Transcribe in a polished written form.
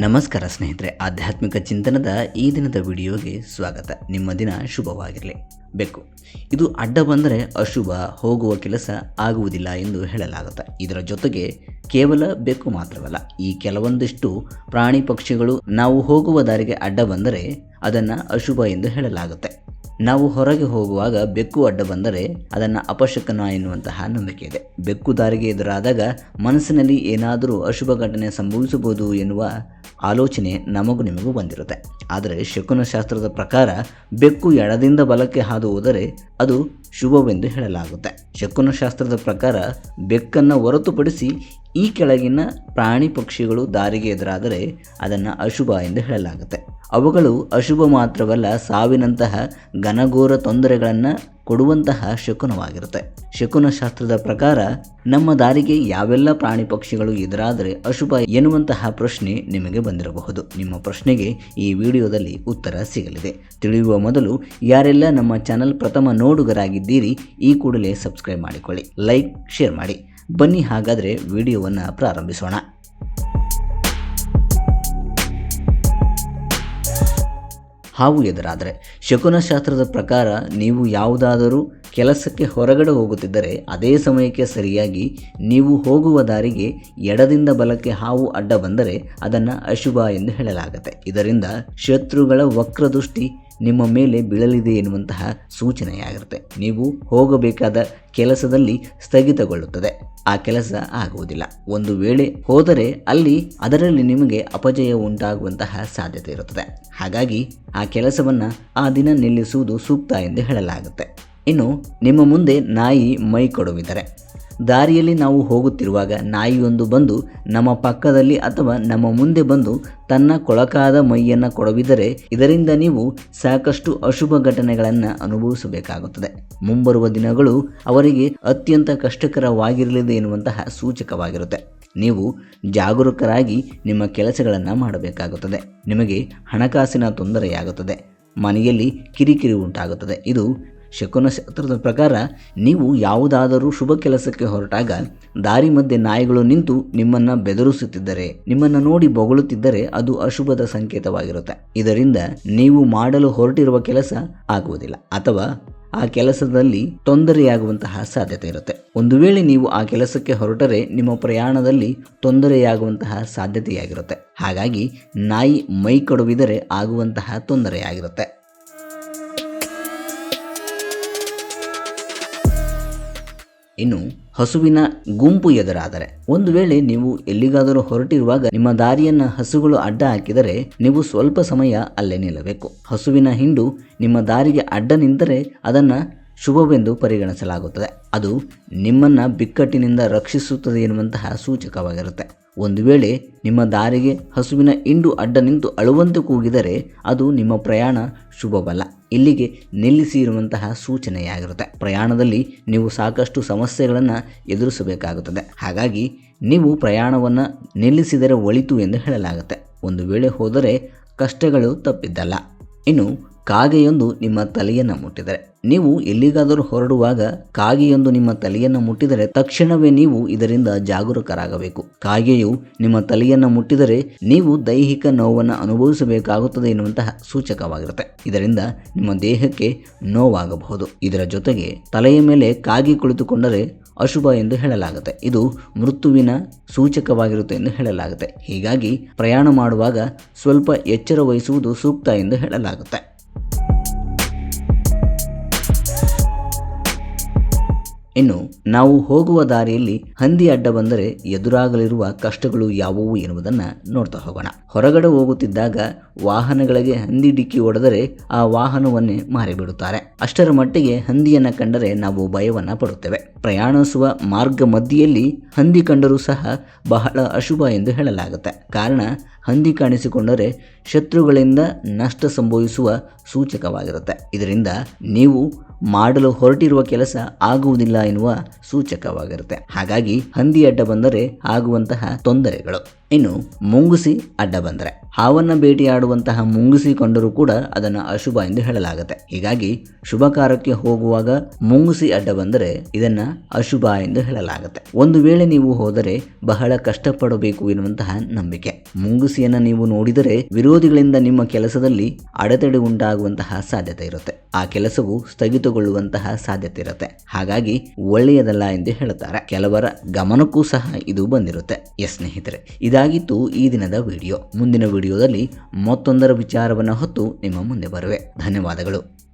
ನಮಸ್ಕಾರ ಸ್ನೇಹಿತರೆ, ಆಧ್ಯಾತ್ಮಿಕ ಚಿಂತನದ ಈ ದಿನದ ವಿಡಿಯೋಗೆ ಸ್ವಾಗತ. ನಿಮ್ಮ ದಿನ ಶುಭವಾಗಿರಲಿ. ಬೆಕ್ಕು ಇದು ಅಡ್ಡ ಬಂದರೆ ಅಶುಭ, ಹೋಗುವ ಕೆಲಸ ಆಗುವುದಿಲ್ಲ ಎಂದು ಹೇಳಲಾಗುತ್ತೆ. ಇದರ ಜೊತೆಗೆ ಕೇವಲ ಬೆಕ್ಕು ಮಾತ್ರವಲ್ಲ, ಈ ಕೆಲವೊಂದಿಷ್ಟು ಪ್ರಾಣಿ ಪಕ್ಷಿಗಳು ನಾವು ಹೋಗುವ ದಾರಿಗೆ ಅಡ್ಡ ಬಂದರೆ ಅದನ್ನು ಅಶುಭ ಎಂದು ಹೇಳಲಾಗುತ್ತೆ. ನಾವು ಹೊರಗೆ ಹೋಗುವಾಗ ಬೆಕ್ಕು ಅಡ್ಡ ಬಂದರೆ ಅದನ್ನು ಅಪಶಕನ ಎನ್ನುವಂತಹ ನಂಬಿಕೆ ಇದೆ. ಬೆಕ್ಕು ದಾರಿಗೆ ಎದುರಾದಾಗ ಮನಸ್ಸಿನಲ್ಲಿ ಏನಾದರೂ ಅಶುಭ ಘಟನೆ ಸಂಭವಿಸಬಹುದು ಎನ್ನುವ ಆಲೋಚನೆ ನಮಗೂ ನಿಮಗೂ ಬಂದಿರುತ್ತೆ. ಆದರೆ ಶಕುನ ಶಾಸ್ತ್ರದ ಪ್ರಕಾರ ಬೆಕ್ಕು ಎಡದಿಂದ ಬಲಕ್ಕೆ ಹಾದು ಹೋದರೆ ಅದು ಶುಭವೆಂದು ಹೇಳಲಾಗುತ್ತೆ. ಶಕುನ ಶಾಸ್ತ್ರದ ಪ್ರಕಾರ ಬೆಕ್ಕನ್ನು ಹೊರತುಪಡಿಸಿ ಈ ಕೆಳಗಿನ ಪ್ರಾಣಿ ಪಕ್ಷಿಗಳು ದಾರಿಗೆ ಎದುರಾದರೆ ಅದನ್ನು ಅಶುಭ ಎಂದು ಹೇಳಲಾಗುತ್ತೆ. ಅವುಗಳು ಅಶುಭ ಮಾತ್ರವಲ್ಲ, ಸಾವಿನಂತಹ ಘನಘೋರ ತೊಂದರೆಗಳನ್ನು ಕೊಡುವಂತಹ ಶಕುನವಾಗಿರುತ್ತೆ. ಶಕುನ ಶಾಸ್ತ್ರದ ಪ್ರಕಾರ ನಮ್ಮ ದಾರಿಗೆ ಯಾವೆಲ್ಲ ಪ್ರಾಣಿ ಪಕ್ಷಿಗಳು ಎದುರಾದರೆ ಅಶುಭ ಎನ್ನುವಂತಹ ಪ್ರಶ್ನೆ ನಿಮಗೆ ಬಂದಿರಬಹುದು. ನಿಮ್ಮ ಪ್ರಶ್ನೆಗೆ ಈ ವಿಡಿಯೋದಲ್ಲಿ ಉತ್ತರ ಸಿಗಲಿದೆ. ತಿಳಿಯುವ ಮೊದಲು ಯಾರೆಲ್ಲ ನಮ್ಮ ಚಾನಲ್ ಪ್ರಥಮ ನೋಡುಗರಾಗಿದ್ದೀರಿ, ಈ ಕೂಡಲೇ ಸಬ್ಸ್ಕ್ರೈಬ್ ಮಾಡಿಕೊಳ್ಳಿ, ಲೈಕ್, ಶೇರ್ ಮಾಡಿ. ಬನ್ನಿ ಹಾಗಾದರೆ ವಿಡಿಯೋವನ್ನು ಪ್ರಾರಂಭಿಸೋಣ. ಹಾವು ಎದುರಾದರೆ ಶಕುನ ಶಾಸ್ತ್ರದ ಪ್ರಕಾರ ನೀವು ಯಾವುದಾದರೂ ಕೆಲಸಕ್ಕೆ ಹೊರಗಡೆ ಹೋಗುತ್ತಿದ್ದರೆ ಅದೇ ಸಮಯಕ್ಕೆ ಸರಿಯಾಗಿ ನೀವು ಹೋಗುವ ದಾರಿಗೆ ಎಡದಿಂದ ಬಲಕ್ಕೆ ಹಾವು ಅಡ್ಡ ಬಂದರೆ ಅದನ್ನು ಅಶುಭ ಎಂದು ಹೇಳಲಾಗುತ್ತೆ. ಇದರಿಂದ ಶತ್ರುಗಳ ವಕ್ರದೃಷ್ಟಿ ನಿಮ್ಮ ಮೇಲೆ ಬೀಳಲಿದೆ ಎನ್ನುವಂತಹ ಸೂಚನೆಯಾಗಿರುತ್ತೆ. ನೀವು ಹೋಗಬೇಕಾದ ಕೆಲಸದಲ್ಲಿ ಸ್ಥಗಿತಗೊಳ್ಳುತ್ತದೆ, ಆ ಕೆಲಸ ಆಗುವುದಿಲ್ಲ. ಒಂದು ವೇಳೆ ಹೋದರೆ ಅದರಲ್ಲಿ ನಿಮಗೆ ಅಪಜಯ ಉಂಟಾಗುವಂತಹ ಸಾಧ್ಯತೆ ಇರುತ್ತದೆ. ಹಾಗಾಗಿ ಆ ಕೆಲಸವನ್ನು ಆ ದಿನ ನಿಲ್ಲಿಸುವುದು ಸೂಕ್ತ ಎಂದು ಹೇಳಲಾಗುತ್ತೆ. ಇನ್ನು ನಿಮ್ಮ ಮುಂದೆ ನಾಯಿ ಮೈ ಕೊಡುವಿದರೆ, ದಾರಿಯಲ್ಲಿ ನಾವು ಹೋಗುತ್ತಿರುವಾಗ ನಾಯಿಯೊಂದು ಬಂದು ನಮ್ಮ ಪಕ್ಕದಲ್ಲಿ ಅಥವಾ ನಮ್ಮ ಮುಂದೆ ಬಂದು ತನ್ನ ಕೊಳಕಾದ ಮೈಯನ್ನು ಕೊಡವಿದರೆ ಇದರಿಂದ ನೀವು ಸಾಕಷ್ಟು ಅಶುಭ ಘಟನೆಗಳನ್ನು ಅನುಭವಿಸಬೇಕಾಗುತ್ತದೆ. ಮುಂಬರುವ ದಿನಗಳು ಅವರಿಗೆ ಅತ್ಯಂತ ಕಷ್ಟಕರವಾಗಿರಲಿದೆ ಎನ್ನುವಂತಹ ಸೂಚಕವಾಗಿರುತ್ತೆ. ನೀವು ಜಾಗರೂಕರಾಗಿ ನಿಮ್ಮ ಕೆಲಸಗಳನ್ನು ಮಾಡಬೇಕಾಗುತ್ತದೆ. ನಿಮಗೆ ಹಣಕಾಸಿನ ತೊಂದರೆಯಾಗುತ್ತದೆ, ಮನೆಯಲ್ಲಿ ಕಿರಿಕಿರಿ ಉಂಟಾಗುತ್ತದೆ. ಇದು ಶಕುನ ಶಾಸ್ತ್ರದ ಪ್ರಕಾರ ನೀವು ಯಾವುದಾದರೂ ಶುಭ ಕೆಲಸಕ್ಕೆ ಹೊರಟಾಗ ದಾರಿ ಮಧ್ಯೆ ನಾಯಿಗಳು ನಿಂತು ನಿಮ್ಮನ್ನು ಬೆದರಿಸುತ್ತಿದ್ದರೆ, ನಿಮ್ಮನ್ನು ನೋಡಿ ಬೊಗಳುತ್ತಿದ್ದರೆ ಅದು ಅಶುಭದ ಸಂಕೇತವಾಗಿರುತ್ತೆ. ಇದರಿಂದ ನೀವು ಮಾಡಲು ಹೊರಟಿರುವ ಕೆಲಸ ಆಗುವುದಿಲ್ಲ ಅಥವಾ ಆ ಕೆಲಸದಲ್ಲಿ ತೊಂದರೆಯಾಗುವಂತಹ ಸಾಧ್ಯತೆ ಇರುತ್ತೆ. ಒಂದು ವೇಳೆ ನೀವು ಆ ಕೆಲಸಕ್ಕೆ ಹೊರಟರೆ ನಿಮ್ಮ ಪ್ರಯಾಣದಲ್ಲಿ ತೊಂದರೆಯಾಗುವಂತಹ ಸಾಧ್ಯತೆಯಾಗಿರುತ್ತೆ. ಹಾಗಾಗಿ ನಾಯಿ ಮೈ ಕಡುವಿದರೆ ಆಗುವಂತಹ ತೊಂದರೆಯಾಗಿರುತ್ತೆ. ಇನ್ನು ಹಸುವಿನ ಗುಂಪು ಎದುರಾದರೆ, ಒಂದು ವೇಳೆ ನೀವು ಎಲ್ಲಿಗಾದರೂ ಹೊರಟಿರುವಾಗ ನಿಮ್ಮ ದಾರಿಯನ್ನು ಹಸುಗಳು ಅಡ್ಡ ಹಾಕಿದರೆ ನೀವು ಸ್ವಲ್ಪ ಸಮಯ ಅಲ್ಲೇ ನಿಲ್ಲಬೇಕು. ಹಸುವಿನ ಹಿಂಡು ನಿಮ್ಮ ದಾರಿಗೆ ಅಡ್ಡ ನಿಂತರೆ ಅದನ್ನು ಶುಭವೆಂದು ಪರಿಗಣಿಸಲಾಗುತ್ತದೆ. ಅದು ನಿಮ್ಮನ್ನು ಬಿಕ್ಕಟ್ಟಿನಿಂದ ರಕ್ಷಿಸುತ್ತದೆ ಎನ್ನುವಂತಹ ಸೂಚಕವಾಗಿರುತ್ತೆ. ಒಂದು ವೇಳೆ ನಿಮ್ಮ ದಾರಿಗೆ ಹಸುವಿನ ಹಿಂಡು ಅಡ್ಡ ನಿಂತು ಅಳುವಂತೆ ಕೂಗಿದರೆ ಅದು ನಿಮ್ಮ ಪ್ರಯಾಣ ಶುಭವಲ್ಲ, ಇಲ್ಲಿಗೆ ನಿಲ್ಲಿಸಿ ಇರುವಂತಹ ಸೂಚನೆಯಾಗಿರುತ್ತೆ. ಪ್ರಯಾಣದಲ್ಲಿ ನೀವು ಸಾಕಷ್ಟು ಸಮಸ್ಯೆಗಳನ್ನು ಎದುರಿಸಬೇಕಾಗುತ್ತದೆ. ಹಾಗಾಗಿ ನೀವು ಪ್ರಯಾಣವನ್ನು ನಿಲ್ಲಿಸಿದರೆ ಒಳಿತು ಎಂದು ಹೇಳಲಾಗುತ್ತೆ. ಒಂದು ವೇಳೆ ಹೋದರೆ ಕಷ್ಟಗಳು ತಪ್ಪಿದ್ದಲ್ಲ. ಇನ್ನು ಕಾಗೆಯೊಂದು ನಿಮ್ಮ ತಲೆಯನ್ನು ಮುಟ್ಟಿದರೆ, ನೀವು ಎಲ್ಲಿಗಾದರೂ ಹೊರಡುವಾಗ ಕಾಗೆಯೊಂದು ನಿಮ್ಮ ತಲೆಯನ್ನು ಮುಟ್ಟಿದರೆ ತಕ್ಷಣವೇ ನೀವು ಇದರಿಂದ ಜಾಗರೂಕರಾಗಬೇಕು. ಕಾಗೆಯು ನಿಮ್ಮ ತಲೆಯನ್ನು ಮುಟ್ಟಿದರೆ ನೀವು ದೈಹಿಕ ನೋವನ್ನು ಅನುಭವಿಸಬೇಕಾಗುತ್ತದೆ ಎನ್ನುವಂತಹ ಸೂಚಕವಾಗಿರುತ್ತೆ. ಇದರಿಂದ ನಿಮ್ಮ ದೇಹಕ್ಕೆ ನೋವಾಗಬಹುದು. ಇದರ ಜೊತೆಗೆ ತಲೆಯ ಮೇಲೆ ಕಾಗೆ ಕುಳಿತುಕೊಂಡರೆ ಅಶುಭ ಎಂದು ಹೇಳಲಾಗುತ್ತೆ. ಇದು ಮೃತ್ಯುವಿನ ಸೂಚಕವಾಗಿರುತ್ತೆ ಎಂದು ಹೇಳಲಾಗುತ್ತೆ. ಹೀಗಾಗಿ ಪ್ರಯಾಣ ಮಾಡುವಾಗ ಸ್ವಲ್ಪ ಎಚ್ಚರ ವಹಿಸುವುದು ಸೂಕ್ತ ಎಂದು ಹೇಳಲಾಗುತ್ತೆ. ಇನ್ನು ನಾವು ಹೋಗುವ ದಾರಿಯಲ್ಲಿ ಹಂದಿ ಅಡ್ಡ ಬಂದರೆ ಎದುರಾಗಲಿರುವ ಕಷ್ಟಗಳು ಯಾವುವು ಎನ್ನುವುದನ್ನು ನೋಡ್ತಾ ಹೋಗೋಣ. ಹೊರಗಡೆ ಹೋಗುತ್ತಿದ್ದಾಗ ವಾಹನಗಳಿಗೆ ಹಂದಿ ಡಿಕ್ಕಿ ಹೊಡೆದರೆ ಆ ವಾಹನವನ್ನೇ ಮಾರಿಬಿಡುತ್ತಾರೆ. ಅಷ್ಟರ ಮಟ್ಟಿಗೆ ಹಂದಿಯನ್ನು ಕಂಡರೆ ನಾವು ಭಯವನ್ನು ಪಡುತ್ತೇವೆ. ಪ್ರಯಾಣಿಸುವ ಮಾರ್ಗ ಮಧ್ಯೆಯಲ್ಲಿ ಹಂದಿ ಕಂಡರೂ ಸಹ ಬಹಳ ಅಶುಭ ಎಂದು ಹೇಳಲಾಗುತ್ತೆ. ಕಾರಣ, ಹಂದಿ ಕಾಣಿಸಿಕೊಂಡರೆ ಶತ್ರುಗಳಿಂದ ನಷ್ಟ ಸಂಭವಿಸುವ ಸೂಚಕವಾಗಿರುತ್ತೆ. ಇದರಿಂದ ನೀವು ಮಾಡಲು ಹೊರಟಿರುವ ಕೆಲಸ ಆಗುವುದಿಲ್ಲ ಎನ್ನುವ ಸೂಚಕವಾಗಿರುತ್ತೆ. ಹಾಗಾಗಿ ಹಂದಿ ಅಡ್ಡ ಬಂದರೆ ಆಗುವಂತಹ ತೊಂದರೆಗಳು. ಇನ್ನು ಮುಂಗುಸಿ ಅಡ್ಡ ಬಂದರೆ, ಹಾವನ್ನ ಭೇಟಿಯಾಡುವಂತಹ ಮುಂಗುಸಿ ಕಂಡರೂ ಕೂಡ ಅದನ್ನು ಅಶುಭ ಎಂದು ಹೇಳಲಾಗುತ್ತೆ. ಹೀಗಾಗಿ ಶುಭ ಕಾರ್ಯಕ್ಕೆ ಹೋಗುವಾಗ ಮುಂಗುಸಿ ಅಡ್ಡ ಬಂದರೆ ಇದನ್ನ ಅಶುಭ ಎಂದು ಹೇಳಲಾಗುತ್ತೆ. ಒಂದು ವೇಳೆ ನೀವು ಹೋದರೆ ಬಹಳ ಕಷ್ಟಪಡಬೇಕು ಎನ್ನುವಂತಹ ನಂಬಿಕೆ. ಮುಂಗುಸಿಯನ್ನ ನೀವು ನೋಡಿದರೆ ವಿರೋಧಿಗಳಿಂದ ನಿಮ್ಮ ಕೆಲಸದಲ್ಲಿ ಅಡೆತಡೆ ಉಂಟಾಗುವಂತಹ ಸಾಧ್ಯತೆ ಇರುತ್ತೆ. ಆ ಕೆಲಸವು ಸ್ಥಗಿತಗೊಳ್ಳುವಂತಹ ಸಾಧ್ಯತೆ ಇರುತ್ತೆ. ಹಾಗಾಗಿ ಒಳ್ಳೆಯದಲ್ಲ ಎಂದು ಹೇಳುತ್ತಾರೆ. ಕೆಲವರ ಗಮನಕ್ಕೂ ಸಹ ಇದು ಬಂದಿರುತ್ತೆ. ಸ್ನೇಹಿತರೆ, ಇದಾಗಿತ್ತು ಈ ದಿನದ ವಿಡಿಯೋ. ಮುಂದಿನ ವಿಡಿಯೋದಲ್ಲಿ ಮತ್ತೊಂದರ ವಿಚಾರವನ್ನು ಹೊತ್ತು ನಿಮ್ಮ ಮುಂದೆ ಬರುವೆ. ಧನ್ಯವಾದಗಳು.